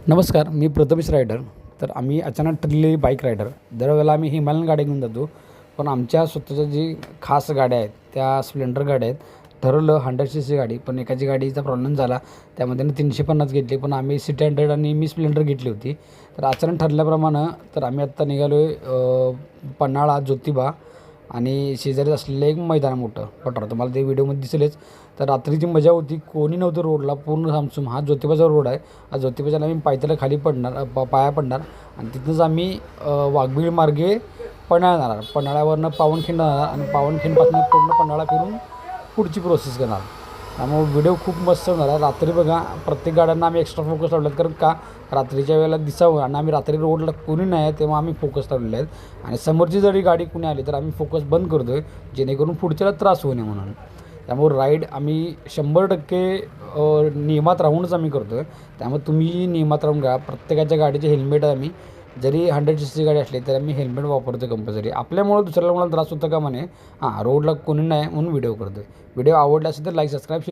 नमस्कार, मी प्रथमेश रायडर. तर आम्ही अचानक ठरलेली बाईक रायडर. दरवेळेला आम्ही हिमालयन गाड्या घेऊन जातो. पण आमच्या स्वतःच्या जी खास गाड्या आहेत, त्या स्प्लेंडर गाड्या आहेत. ठरवलं 100 सीसी गाडी, पण एकाची गाडीचा प्रॉब्लेम झाला. त्यामध्ये 350 घेतली, पण आम्ही सिटी 100 आणि मी स्प्लेंडर घेतली होती. तर अचानक ठरल्याप्रमाणे तर आम्ही आत्ता निघालो आहे पन्हाळा, ज्योतिबा आणि शेजारी असलेलं एक मैदान मोठं पठार. तुम्हाला ते व्हिडिओमध्ये दिसेलच. तर रात्रीची मजा होती. कोणी नव्हतं रोडला, पूर्ण सामसूम. हा ज्योतिबाचा रोड आहे. हा ज्योतिबाच्याला आम्ही पायथ्याला खाली पडणार, पाया पडणार आणि तिथूनच आम्ही वाघबीळ मार्गे पन्हाळा जाणार. पन्हाळ्यावरनं पावनखिंड जाणार आणि पावनखिंडपासून पूर्ण पन्हाळा फिरून पुढची प्रोसेस करणार. त्यामुळे व्हिडिओ खूप मस्त होणार आहे. रात्री बघा, प्रत्येक गाड्यांना आम्ही एक्स्ट्रा फोकस लावले आहेत, कारण का रात्रीच्या वेळेला दिसावं आणि आम्ही रात्री रोडला कोणी नाही आहे तेव्हा आम्ही फोकस लावलेले आहेत. आणि समोरची जरी गाडी कुणी आली तर आम्ही फोकस बंद करतो आहे, जेणेकरून पुढच्याला त्रास होऊ नये म्हणून. त्यामुळे राईड आम्ही 100% नियमात राहूनच आम्ही करतो आहे. त्यामुळे तुम्ही नियमात राहून घ्या. प्रत्येकाच्या गाडीचे हेल्मेट आम्ही, जरी 100 सीसी गाडी असली तरी आम्ही हेल्मेट वापरतो कंपल्सरी. आपल्यामुळं दुसऱ्याला कोणाला त्रास होतं का म्हणे. रोडला कोणी नाही म्हणून व्हिडिओ करतो आहे. व्हिडिओ आवडला असेल तर लाईक, सबस्क्राईब